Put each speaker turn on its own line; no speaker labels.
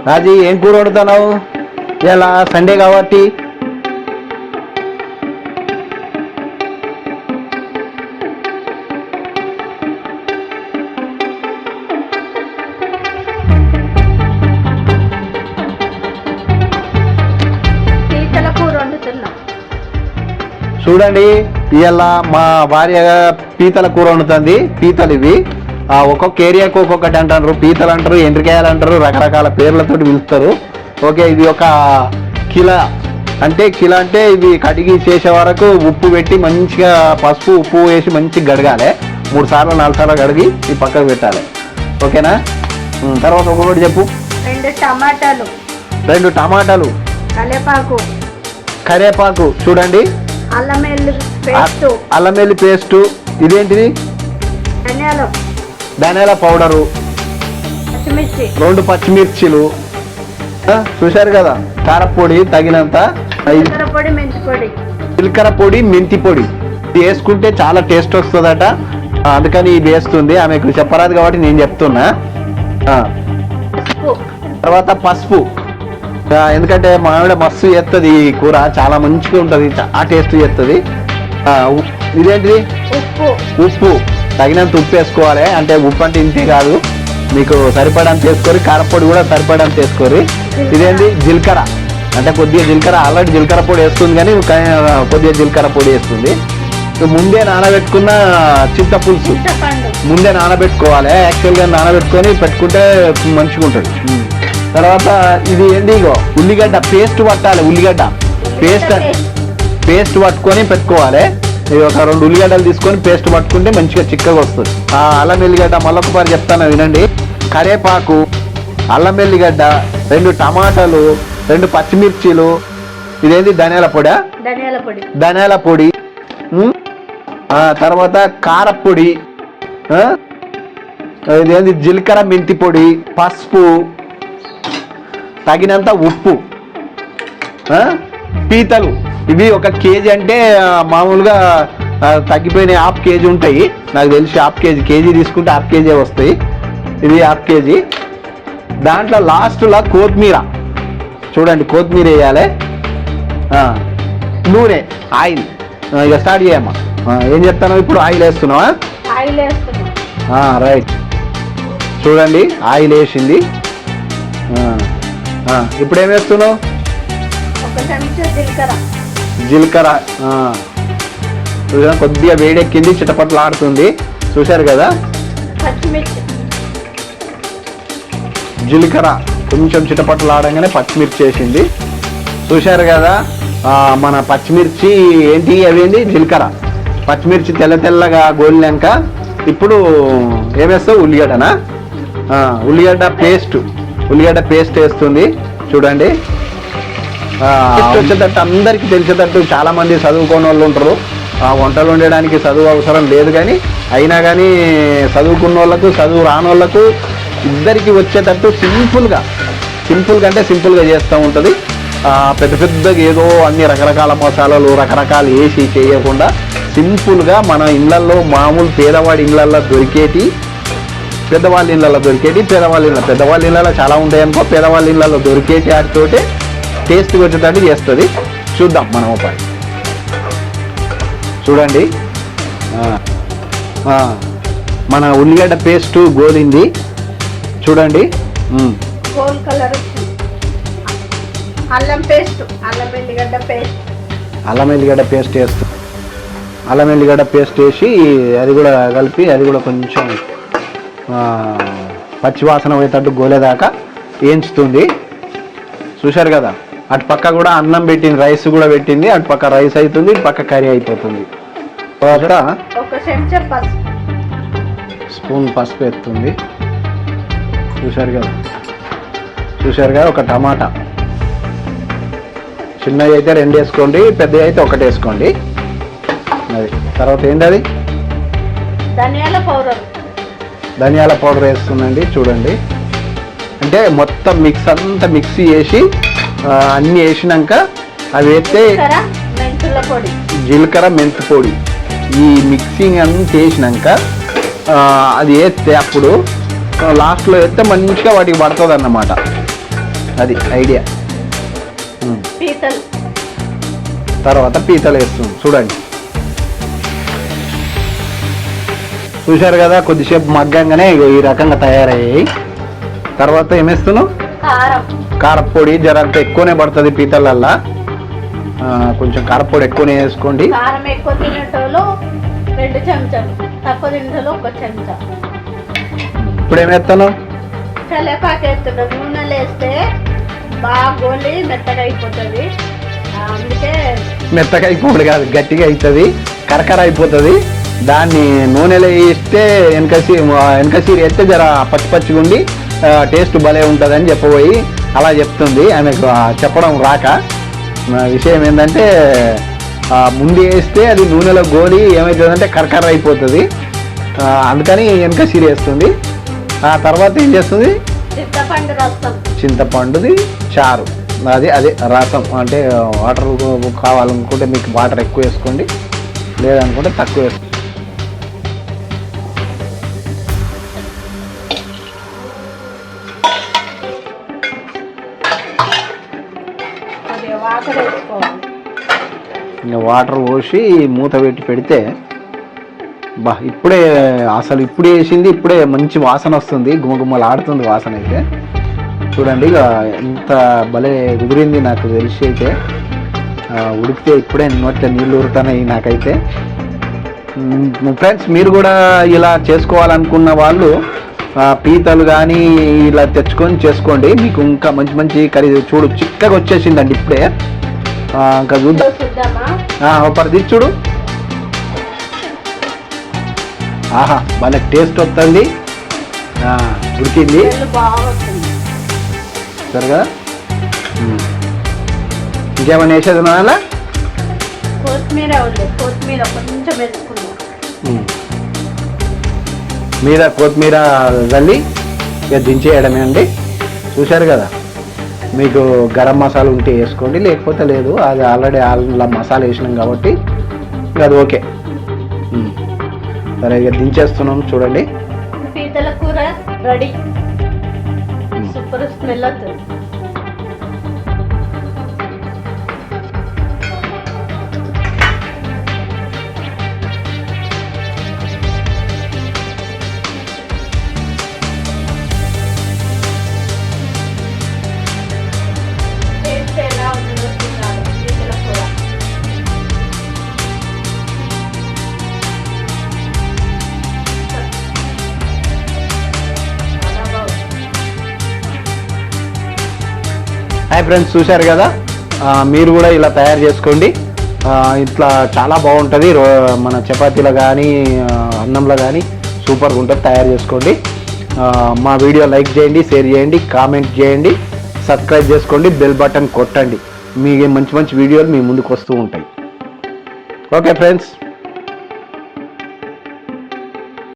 రాజీ ఏం కూర వండుతున్నావు? ఇలా సండే కాబట్టి
పీతల కూర వండుతున్నా.
చూడండి, ఇవాళ మా భార్య పీతల కూర వండుతుంది. పీతలు ఇవి ఒక్కొక్క ఏరియాకు ఒక్కొక్కటి అంటారు. పీతలు అంటారు, ఎండ్రికాయలు అంటారు, రకరకాల పేర్లతో పిలుస్తారు. ఓకే, ఇది ఒక కిలో అంటే ఇవి కడిగి చేసే వరకు ఉప్పు పెట్టి మంచిగా పసుపు ఉప్పు వేసి మంచిగా గడగాలి. 3 సార్లు 4 సార్లు కడిగి ఈ పక్కకు పెట్టాలి. ఓకేనా? తర్వాత ఒక్కొక్కటి చెప్పు. 2 టమాటాలు, కరివేపాకు చూడండి, అల్లం వెల్లుల్లి పేస్టు, ఇదేంటిది ధనియాల పౌడరు, 2 పచ్చిమిర్చిలు, చూశారు కదా, కారపొడి తగినంత, జీలకర్ర పొడి, మెంతి పొడి. ఇది వేసుకుంటే చాలా టేస్ట్ వస్తుందట, అందుకని ఇది వేస్తుంది. ఆమెకు చెప్పరాదు కాబట్టి నేను చెప్తున్నా. తర్వాత పసుపు, ఎందుకంటే మా ఆవిడ మస్తు చేస్తుంది ఈ కూర, చాలా మంచిగా ఉంటుంది, చాలా టేస్ట్ చేస్తుంది. ఇదేంటిది ఉప్పు, తగినంత ఉప్పు వేసుకోవాలి. అంటే ఉప్పు అంటే ఇంతే కాదు, మీకు సరిపడంత వేసుకోరు. కారపొడి కూడా సరిపడంత వేసుకోరు. ఇదేంటి జీలకర్ర, అంటే కొద్దిగా జీలకర్ర, ఆల్రెడీ జీలకర్ర పొడి వేస్తుంది కానీ కొద్దిగా జీలకర్ర పొడి వేస్తుంది. ముందే నానబెట్టుకున్న చింతపులుసు ముందే నానబెట్టుకోవాలి. యాక్చువల్గా నానబెట్టుకొని పెట్టుకుంటే మంచిగా ఉంటుంది. తర్వాత ఇది ఏంటి, ఇగో ఉల్లిగడ్డ పేస్ట్ పట్టాలి. ఉల్లిగడ్డ పేస్ట్ పట్టుకొని పెట్టుకోవాలి. ఒక 2 ఉల్లిగడ్డలు తీసుకొని పేస్ట్ పట్టుకుంటే మంచిగా చిక్కగా వస్తుంది. అల్లం వెల్లిగడ్డ మళ్ళొకసారి చెప్తాను వినండి. కరివేపాకు, అల్లం వెల్లిగడ్డ, 2 టమాటాలు, 2 పచ్చిమిర్చీలు, ఇదేంటి ధనియాల పొడి, తర్వాత కారపొడి, ఇదేంటి జీలకర్ర మెంతి పొడి, పసుపు, తగినంత ఉప్పు, పీతలు. ఇవి 1 కేజీ అంటే మామూలుగా తగ్గిపోయినాయి, 1/2 కేజీ ఉంటాయి నాకు తెలిసి. 1/2 కేజీ తీసుకుంటే 1/2 కేజీ వస్తాయి. ఇది 1/2 కేజీ. దాంట్లో లాస్ట్లో కొత్తిమీర, చూడండి కొత్తిమీర వేయాలి. నూనె, ఆయిల్. ఇక స్టార్ట్ చేయమ్మా. ఏం చెప్తాను ఇప్పుడు? ఆయిల్ వేస్తున్నావా? రైట్. చూడండి ఆయిల్ వేసింది. ఇప్పుడు ఏం వేస్తున్నావు? జీలకర్ర. కొద్దిగా వేడెక్కింది, చిటపట్లు ఆడుతుంది. చూశారు కదా. జీలకర్ర కొంచెం చిటపట్లు ఆడంగానే పచ్చిమిర్చి వేసింది. చూశారు కదా. మన పచ్చిమిర్చి ఏంటి, అవేంటి జీలకర్ర, పచ్చిమిర్చి తెల్లగా గోలినాక ఇప్పుడు ఏమేస్తావు? ఉల్లిగడ్డనా? ఉల్లిగడ్డ పేస్ట్ వేస్తుంది. చూడండి, వచ్చేటట్టు అందరికీ తెలిసేటట్టు. చాలా మంది చదువుకోని వాళ్ళు ఉంటారు, వంటలు వండడానికి చదువు అవసరం లేదు, కానీ అయినా కానీ చదువుకున్న వాళ్ళకు చదువు రాని వాళ్ళకు ఇద్దరికి వచ్చేటట్టు సింపుల్గా అంటే సింపుల్గా చేస్తూ ఉంటుంది. పెద్దగా ఏదో అన్ని రకరకాల మసాలాలు రకరకాలు వేసి చేయకుండా సింపుల్గా మన ఇళ్ళల్లో మామూలు పేదవాడి ఇళ్ళల్లో దొరికేటి, పెద్దవాళ్ళ ఇళ్ళల్లో చాలా ఉంటాయి అనుకో. పేదవాళ్ళ ఇళ్ళల్లో దొరికేటి వాటితోటే టేస్ట్గా వచ్చేటట్టు చేస్తుంది. చూద్దాం మనం ఉపాయం. చూడండి, మన ఉల్లిగడ్డ పేస్ట్ గోలింది. చూడండి,
అల్లం
వెల్లిగడ్డ పేస్ట్ వేసి అది కూడా కలిపి, అది కూడా కొంచెం పచ్చివాసన పోయేటట్టు గోలేదాకా వేయించుతుంది. చూశారు కదా. అటు పక్క కూడా అన్నం పెట్టింది, రైస్ కూడా పెట్టింది. అటు పక్క రైస్ అవుతుంది, ఇటు పక్క కర్రీ అయిపోతుంది. తర్వాత
1
స్పూన్ పసుపు ఎత్తుంది. చూశారు కదా. 1 టమాటా, చిన్నవి అయితే 2 వేసుకోండి, పెద్దవి అయితే 1 వేసుకోండి. అది తర్వాత ఏంటి, అది ధనియాల పౌడర్ వేస్తుందండి. చూడండి, అంటే మొత్తం మిక్సీ చేసి అన్నీ వేసినాక అవి వేస్తే జీలకర్ర మెంతి పొడి, ఈ మిక్సింగ్ అంతా వేసినాక అది వేస్తే అప్పుడు లాస్ట్లో వేస్తే మంచిగా వాటికి పడుతుంది అన్నమాట. అది ఐడియా.
పీతలు
తర్వాత పీతలు వేస్తుంది చూడండి. చూశారు కదా, కొద్దిసేపు మగ్గంగానే ఇగో ఈ రకంగా తయారయ్యాయి. తర్వాత ఏమేస్తున్నావు?
కారం.
కారపొడి జరంత ఎక్కువనే పడుతుంది పీతలల్లా, కొంచెం కారపొడి ఎక్కువనే వేసుకోండి.
కారం ఎక్కువ తినేటోళ్ళు 2 చెంచాలు, తక్కువ తినేటోళ్ళు 1 చెంచా.
ఇప్పుడు ఏమేస్తాను?
కలేపాకు వేస్తున్నాం. నూనెలు వేస్తే బాగా గోలి మెత్తగా అయిపోతుంది. అందుకే
మెత్తగా అయిపోడు కాదు, గట్టిగా అవుతుంది, కరకర అయిపోతుంది. దాన్ని నూనెలో వేస్తే వెనకసీరి వేస్తే జర పచ్చి పచ్చిగా ఉండి టేస్ట్ భలే ఉంటుందని చెప్పబోయి అలా చెప్తుంది ఆమెకు. చెప్పడం రాక విషయం ఏంటంటే ముందు వేస్తే అది నూనెలో గోలి ఏమవుతుందంటే కరకర అయిపోతుంది, అందుకని వెనకసీరి వేస్తుంది. ఆ తర్వాత ఏం చేస్తుంది?
చింతపండు రసం.
చింతపండుది చారు, అదే రసం. అంటే వాటర్ కావాలనుకుంటే మీకు వాటర్ ఎక్కువ వేసుకోండి, లేదనుకుంటే తక్కువ వేసుకోండి. ఇంకా వాటర్ పోసి మూత పెట్టి పెడితే ఇప్పుడే అసలు ఇప్పుడు వేసింది, ఇప్పుడే మంచి వాసన వస్తుంది, గుమగుమ్మలు ఆడుతుంది వాసన అయితే. చూడండి ఇక ఎంత భలే కుదిరింది నాకు తెలిసి అయితే. ఉడికితే ఇప్పుడే నోట్లో నీళ్ళు ఊరుతున్నాయి నాకైతే. ఫ్రెండ్స్, మీరు కూడా ఇలా చేసుకోవాలనుకున్న వాళ్ళు పీతలు కానీ ఇలా తెచ్చుకొని చేసుకోండి, మీకు ఇంకా మంచి మంచి కర్రీ. చూడు చిక్కగా వచ్చేసిందండి ఇప్పుడే. ఇంకా చూద్దాం, ఒకటి చూడు. ఆహా, భలే టేస్ట్ వస్తుంది, ఉడికింది సరిగా. ఇంకేమైనా వేసేది అలా? మీద కొత్తిమీర చల్లి ఇక దించేయడమే అండి. చూశారు కదా, మీకు గరం మసాలా ఉంటే వేసుకోండి, లేకపోతే లేదు. అది ఆల్రెడీ అలా మసాలా వేసినాం కాబట్టి అది ఓకే. సరే ఇక దించేస్తున్నాం చూడండి.
పీతల కూర రెడీ. సూపర్ స్మెల్ వస్తుంది.
హాయ్ ఫ్రెండ్స్, చూశారు కదా, మీరు కూడా ఇలా తయారు చేసుకోండి. ఇట్లా చాలా బాగుంటుంది. మన చపాతీలో కానీ అన్నంలో కానీ సూపర్గా ఉంటుంది. తయారు చేసుకోండి. మా వీడియో లైక్ చేయండి, షేర్ చేయండి, కామెంట్ చేయండి, సబ్స్క్రైబ్ చేసుకోండి, బెల్ బటన్ కొట్టండి. మీ మంచి మంచి వీడియోలు మీ ముందుకు వస్తూ ఉంటాయి. Okay friends.